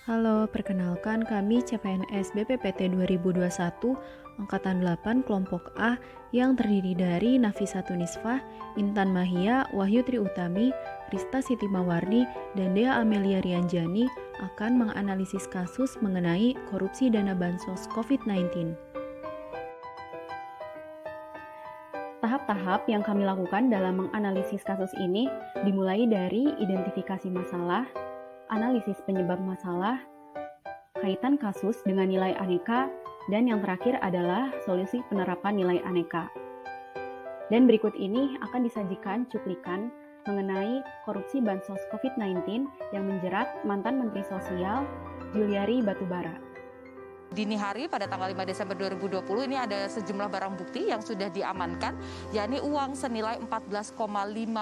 Halo, perkenalkan kami CPNS BPPT 2021 Angkatan 8 Kelompok A yang terdiri dari Nafisa Tunisfah, Intan Mahia, Wahyu Triutami, Rista Siti Mawardi, dan Dea Amelia Rianjani akan menganalisis kasus mengenai korupsi dana bansos COVID-19. Tahap-tahap yang kami lakukan dalam menganalisis kasus ini dimulai dari identifikasi masalah, analisis penyebab masalah, kaitan kasus dengan nilai aneka, dan yang terakhir adalah solusi penerapan nilai aneka. Dan berikut ini akan disajikan cuplikan mengenai korupsi bansos COVID-19 yang menjerat mantan Menteri Sosial Juliari Batubara. Dini hari pada tanggal 5 Desember 2020 ini ada sejumlah barang bukti yang sudah diamankan, yakni uang senilai 14,5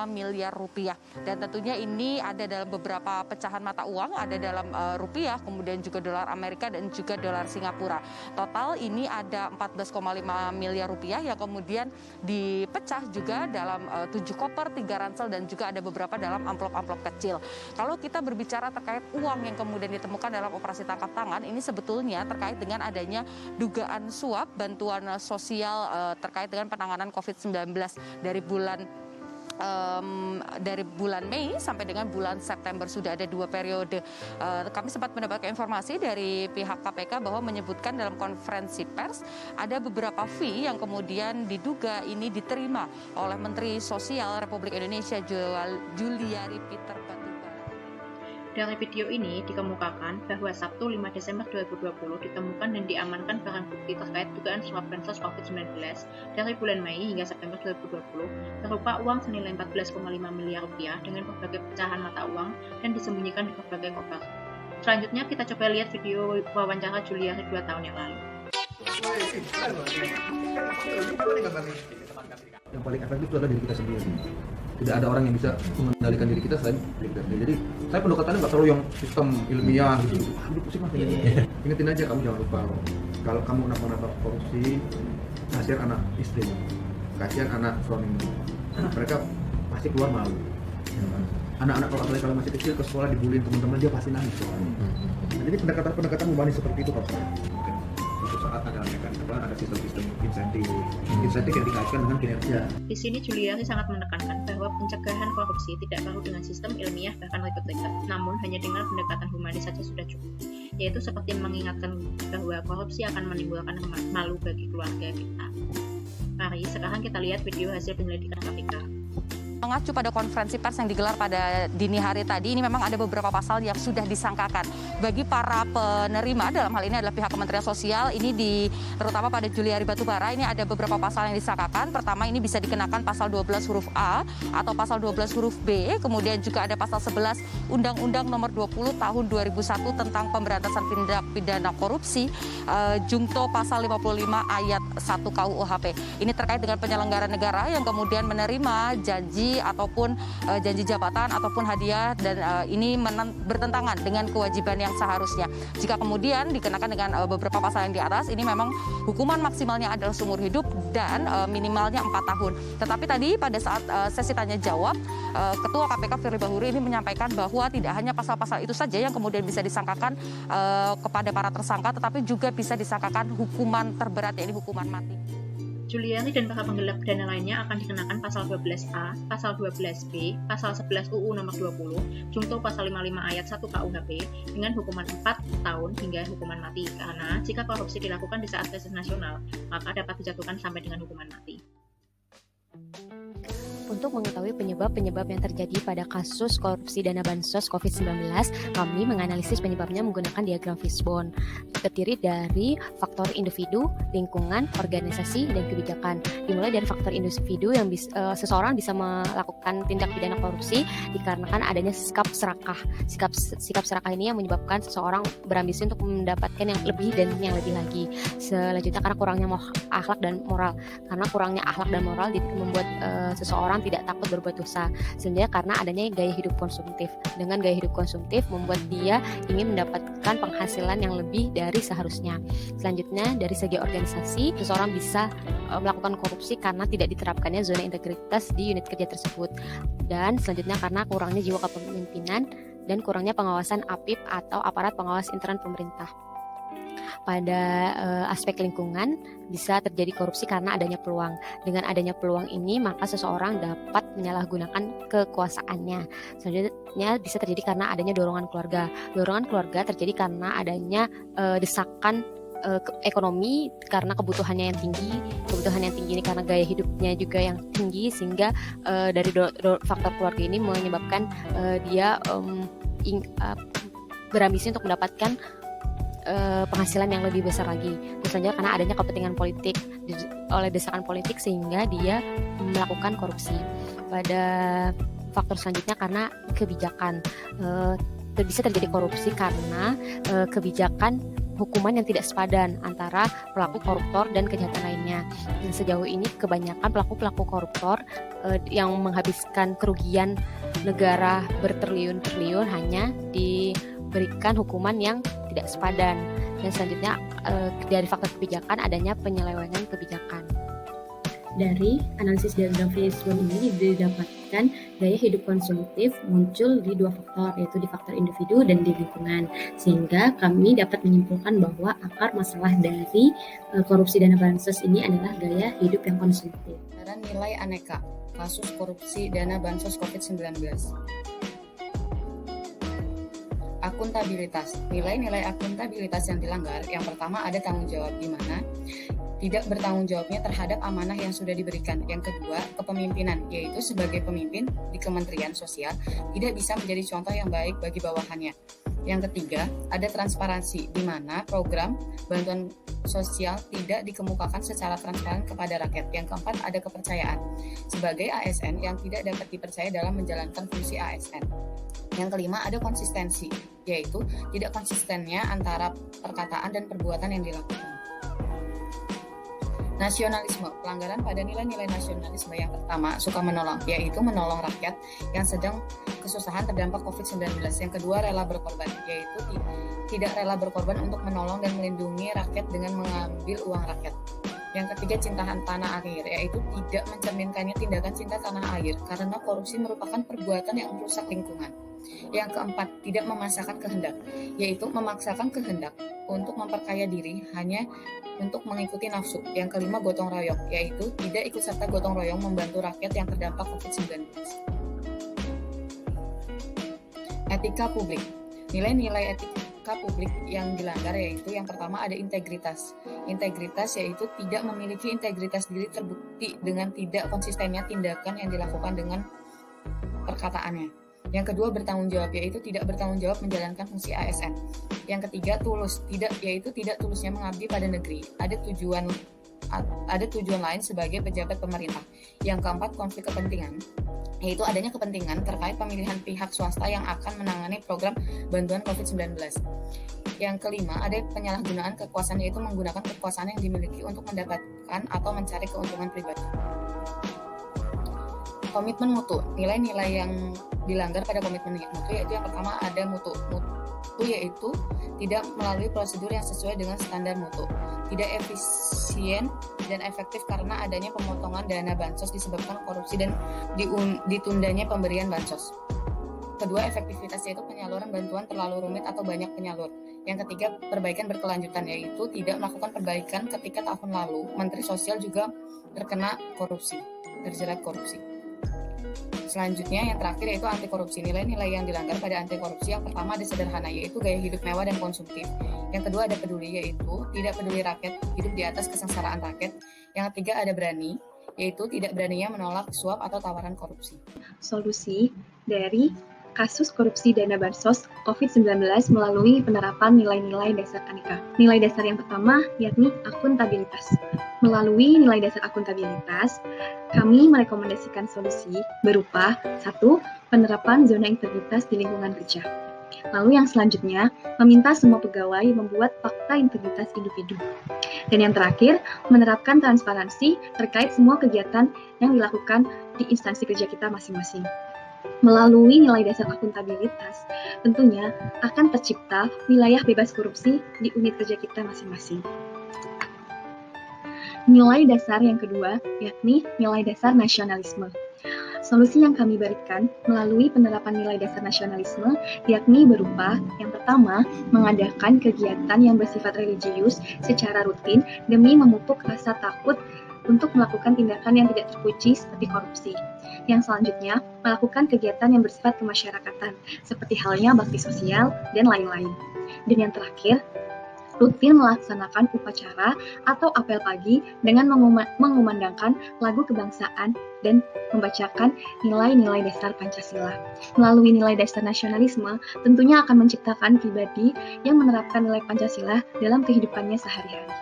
miliar rupiah. Dan tentunya ini ada dalam beberapa pecahan mata uang, ada dalam rupiah, kemudian juga dolar Amerika dan juga dolar Singapura. Total ini ada 14,5 miliar rupiah yang kemudian dipecah juga dalam 7 koper, 3 ransel dan juga ada beberapa dalam amplop-amplop kecil. Kalau kita berbicara terkait uang yang kemudian ditemukan dalam operasi tangkap tangan, ini sebetulnya terkait dengan adanya dugaan suap bantuan sosial terkait dengan penanganan COVID-19 dari bulan Mei sampai dengan bulan September. Sudah ada 2 periode. Kami sempat mendapatkan informasi dari pihak KPK bahwa menyebutkan dalam konferensi pers ada beberapa fee yang kemudian diduga ini diterima oleh Menteri Sosial Republik Indonesia Juliari Peter Batubara. Dari video ini dikemukakan bahwa Sabtu 5 Desember 2020 ditemukan dan diamankan barang bukti terkait dugaan suap bansos COVID-19 dari bulan Mei hingga September 2020 berupa uang senilai 14,5 miliar rupiah dengan berbagai pecahan mata uang dan disembunyikan di berbagai koper. Selanjutnya kita coba lihat video wawancara Juliari 2 tahun yang lalu. Yang paling efektif itu adalah diri kita sendiri. Tidak ada orang yang bisa mengendalikan diri kita selain diri kita sendiri. Jadi saya pendekatannya nggak terlalu yang sistem ilmiah gitu. Hidup pusing mas ini. Ingetin aja, kamu jangan lupa kalau kamu nafkah korupsi, kasihan anak istri, kasihan anak suamimu. Mereka pasti keluar malu. Anak-anak kalau masih kecil ke sekolah dibullying teman-teman, dia pasti nangis soalnya. Nah, jadi pendekatan humanis seperti itu kalau saya. Suatu saat ada mekanisme, ada sistem-sistem insentif yang dikaitkan dengan kinerja. Di sini Juliari sangat menekankan bahwa pencegahan korupsi tidak perlu dengan sistem ilmiah bahkan ribet-ribet, namun hanya dengan pendekatan humanis saja sudah cukup, yaitu seperti mengingatkan bahwa korupsi akan menimbulkan malu bagi keluarga kita. Mari sekarang kita lihat video hasil penyelidikan KPK. Mengacu pada konferensi pers yang digelar pada dini hari tadi, ini memang ada beberapa pasal yang sudah disangkakan. Bagi para penerima, dalam hal ini adalah pihak Kementerian Sosial, ini terutama pada Juliari Batubara, ini ada beberapa pasal yang disangkakan. Pertama, ini bisa dikenakan pasal 12 huruf A atau pasal 12 huruf B. Kemudian juga ada pasal 11 Undang-Undang Nomor 20 Tahun 2001 tentang Pemberantasan Tindak Pidana Korupsi, Jungto pasal 55 ayat 1 KUHP. Ini terkait dengan penyelenggara negara yang kemudian menerima janji ataupun janji jabatan ataupun hadiah dan ini bertentangan dengan kewajiban yang seharusnya. Jika kemudian dikenakan dengan beberapa pasal yang di atas, ini memang hukuman maksimalnya adalah seumur hidup dan minimalnya 4 tahun. Tetapi tadi pada saat sesi tanya jawab, Ketua KPK Firly Bahuri ini menyampaikan bahwa tidak hanya pasal-pasal itu saja yang kemudian bisa disangkakan kepada para tersangka, tetapi juga bisa disangkakan hukuman terberat, yaitu hukuman mati. Juliari dan para penggelap dana lainnya akan dikenakan pasal 12A, pasal 12B, pasal 11 UU nomor 20, Jungto pasal 55 ayat 1 KUHP dengan hukuman 4 tahun hingga hukuman mati. Karena jika korupsi dilakukan di saat reses nasional, maka dapat dijatuhkan sampai dengan hukuman mati. Untuk mengetahui penyebab-penyebab yang terjadi pada kasus korupsi dana bansos COVID-19, kami menganalisis penyebabnya menggunakan diagram fishbone. Terdiri dari faktor individu, lingkungan, organisasi, dan kebijakan. Dimulai dari faktor individu yang seseorang bisa melakukan tindak pidana korupsi dikarenakan adanya sikap serakah. Sikap serakah ini yang menyebabkan seseorang berambisi untuk mendapatkan yang lebih dan yang lebih lagi. Selanjutnya karena kurangnya akhlak dan moral. Karena kurangnya akhlak dan moral membuat seseorang tidak takut berbuat dosa. Sebenarnya karena adanya gaya hidup konsumtif. Dengan gaya hidup konsumtif membuat dia ingin mendapatkan penghasilan yang lebih dari seharusnya. Selanjutnya dari segi organisasi, seseorang bisa melakukan korupsi karena tidak diterapkannya zona integritas di unit kerja tersebut. Dan selanjutnya karena kurangnya jiwa kepemimpinan dan kurangnya pengawasan APIP atau aparat pengawas intern pemerintah. Pada aspek lingkungan bisa terjadi korupsi karena adanya peluang. Dengan adanya peluang ini maka seseorang dapat menyalahgunakan kekuasaannya. Selanjutnya bisa terjadi karena adanya dorongan keluarga. Dorongan keluarga terjadi karena adanya desakan ekonomi karena kebutuhannya yang tinggi. Kebutuhan yang tinggi ini karena gaya hidupnya juga yang tinggi, sehingga dari faktor keluarga ini menyebabkan dia berambisi untuk mendapatkan penghasilan yang lebih besar lagi. Terus saja karena adanya kepentingan politik oleh desakan politik sehingga dia melakukan korupsi. Pada faktor selanjutnya karena kebijakan, bisa terjadi korupsi karena kebijakan hukuman yang tidak sepadan antara pelaku koruptor dan kejahatan lainnya. Dan sejauh ini kebanyakan pelaku koruptor yang menghabiskan kerugian negara bertriliun-triliun hanya diberikan hukuman yang tidak sepadan. Dan selanjutnya dari faktor kebijakan adanya penyelewengan kebijakan. Dari analisis diagram Fishbone ini didapatkan gaya hidup konsumtif muncul di dua faktor, yaitu di faktor individu dan di lingkungan, sehingga kami dapat menyimpulkan bahwa akar masalah dari korupsi dana bansos ini adalah gaya hidup yang konsumtif. Nilai aneka kasus korupsi dana bansos COVID-19. Akuntabilitas. Nilai-nilai akuntabilitas yang dilanggar, yang pertama ada tanggung jawab, di mana tidak bertanggung jawabnya terhadap amanah yang sudah diberikan. Yang kedua, kepemimpinan, yaitu sebagai pemimpin di Kementerian Sosial tidak bisa menjadi contoh yang baik bagi bawahannya. Yang ketiga, ada transparansi, di mana program bantuan sosial tidak dikemukakan secara transparan kepada rakyat. Yang keempat, ada kepercayaan, sebagai ASN yang tidak dapat dipercaya dalam menjalankan fungsi ASN. Yang kelima, ada konsistensi, yaitu tidak konsistennya antara perkataan dan perbuatan yang dilakukan. Nasionalisme, pelanggaran pada nilai-nilai nasionalisme. Yang pertama, suka menolong, yaitu menolong rakyat yang sedang kesusahan terdampak COVID-19. Yang kedua, rela berkorban, yaitu tidak rela berkorban untuk menolong dan melindungi rakyat dengan mengambil uang rakyat. Yang ketiga, cinta tanah air, yaitu tidak mencerminkannya tindakan cinta tanah air, karena korupsi merupakan perbuatan yang merusak lingkungan. Yang keempat, tidak memaksakan kehendak, yaitu memaksakan kehendak untuk memperkaya diri hanya untuk mengikuti nafsu. Yang kelima, gotong royong, yaitu tidak ikut serta gotong royong membantu rakyat yang terdampak COVID-19. Etika publik. Nilai-nilai etika publik yang dilanggar yaitu yang pertama ada integritas. Integritas yaitu tidak memiliki integritas diri terbukti dengan tidak konsistennya tindakan yang dilakukan dengan perkataannya. Yang kedua, bertanggung jawab, yaitu tidak bertanggung jawab menjalankan fungsi ASN. Yang ketiga, tulus, yaitu tidak tulusnya mengabdi pada negeri. Ada tujuan lain sebagai pejabat pemerintah. Yang keempat, konflik kepentingan, yaitu adanya kepentingan terkait pemilihan pihak swasta yang akan menangani program bantuan COVID-19. Yang kelima, ada penyalahgunaan kekuasaan, yaitu menggunakan kekuasaan yang dimiliki untuk mendapatkan atau mencari keuntungan pribadi. Komitmen mutu, nilai-nilai yang dilanggar pada komitmen mutu yaitu yang pertama ada mutu yaitu tidak melalui prosedur yang sesuai dengan standar mutu, tidak efisien dan efektif karena adanya pemotongan dana bansos disebabkan korupsi dan ditundanya pemberian bansos. Kedua, efektivitas yaitu penyaluran bantuan terlalu rumit atau banyak penyalur. Yang ketiga, perbaikan berkelanjutan, yaitu tidak melakukan perbaikan ketika tahun lalu Menteri Sosial juga terjerat korupsi. Selanjutnya yang terakhir yaitu anti korupsi. Nilai-nilai yang dilanggar pada anti korupsi yang pertama ada sederhana, yaitu gaya hidup mewah dan konsumtif. Yang kedua ada peduli, yaitu tidak peduli rakyat, hidup di atas kesengsaraan rakyat. Yang ketiga ada berani, yaitu tidak beraninya menolak suap atau tawaran korupsi. Solusi dari kasus korupsi dana bansos COVID-19 melalui penerapan nilai-nilai dasar aneka. Nilai dasar yang pertama yakni akuntabilitas. Melalui nilai dasar akuntabilitas, kami merekomendasikan solusi berupa 1. Penerapan zona integritas di lingkungan kerja. Lalu yang selanjutnya, meminta semua pegawai membuat fakta integritas individu. Dan yang terakhir, menerapkan transparansi terkait semua kegiatan yang dilakukan di instansi kerja kita masing-masing. Melalui nilai dasar akuntabilitas, tentunya akan tercipta wilayah bebas korupsi di unit kerja kita masing-masing. Nilai dasar yang kedua, yakni nilai dasar nasionalisme. Solusi yang kami berikan melalui penerapan nilai dasar nasionalisme yakni berupa yang pertama, mengadakan kegiatan yang bersifat religius secara rutin demi memupuk rasa takut untuk melakukan tindakan yang tidak terpuji seperti korupsi. Yang selanjutnya, melakukan kegiatan yang bersifat kemasyarakatan, seperti halnya bakti sosial dan lain-lain. Dan yang terakhir, rutin melaksanakan upacara atau apel pagi dengan mengumandangkan lagu kebangsaan dan membacakan nilai-nilai dasar Pancasila. Melalui nilai dasar nasionalisme, tentunya akan menciptakan pribadi yang menerapkan nilai Pancasila dalam kehidupannya sehari-hari.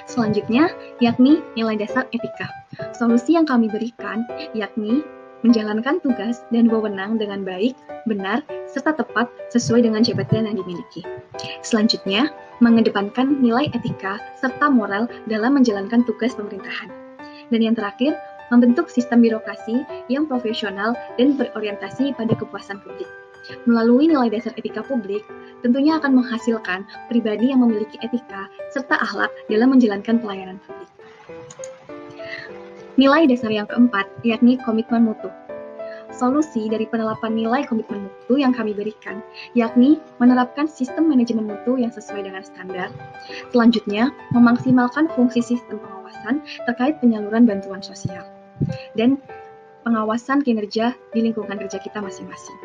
Selanjutnya, yakni nilai dasar etika. Solusi yang kami berikan yakni menjalankan tugas dan wewenang dengan baik, benar, serta tepat sesuai dengan jabatan yang dimiliki. Selanjutnya, mengedepankan nilai etika serta moral dalam menjalankan tugas pemerintahan. Dan yang terakhir, membentuk sistem birokrasi yang profesional dan berorientasi pada kepuasan publik. Melalui nilai dasar etika publik, tentunya akan menghasilkan pribadi yang memiliki etika serta akhlak dalam menjalankan pelayanan publik. Nilai dasar yang keempat, yakni komitmen mutu. Solusi dari penerapan nilai komitmen mutu yang kami berikan, yakni menerapkan sistem manajemen mutu yang sesuai dengan standar. Selanjutnya, memaksimalkan fungsi sistem pengawasan terkait penyaluran bantuan sosial. Dan pengawasan kinerja di lingkungan kerja kita masing-masing.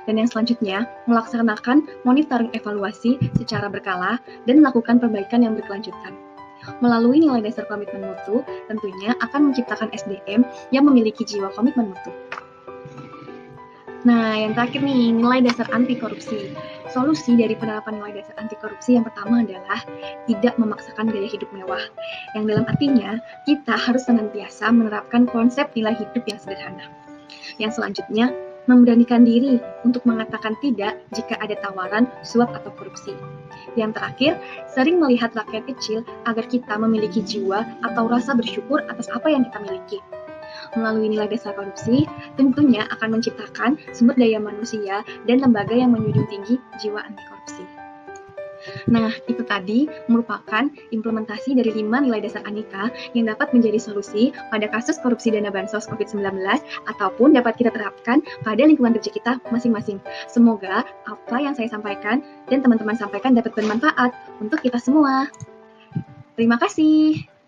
Dan yang selanjutnya, melaksanakan monitoring evaluasi secara berkala dan melakukan perbaikan yang berkelanjutan. Melalui nilai dasar komitmen mutu, tentunya akan menciptakan SDM yang memiliki jiwa komitmen mutu. Nah, yang terakhir nih, nilai dasar anti korupsi. Solusi dari penerapan nilai dasar anti korupsi yang pertama adalah tidak memaksakan gaya hidup mewah. Yang dalam artinya, kita harus senantiasa menerapkan konsep nilai hidup yang sederhana. Yang selanjutnya, memberanikan diri untuk mengatakan tidak jika ada tawaran, suap, atau korupsi. Yang terakhir, sering melihat rakyat kecil agar kita memiliki jiwa atau rasa bersyukur atas apa yang kita miliki. Melalui nilai dasar korupsi, tentunya akan menciptakan sumber daya manusia dan lembaga yang menjunjung tinggi jiwa anti korupsi. Nah, itu tadi merupakan implementasi dari 5 nilai dasar Aneka yang dapat menjadi solusi pada kasus korupsi dana bansos COVID-19 ataupun dapat kita terapkan pada lingkungan kerja kita masing-masing. Semoga apa yang saya sampaikan dan teman-teman sampaikan dapat bermanfaat untuk kita semua. Terima kasih.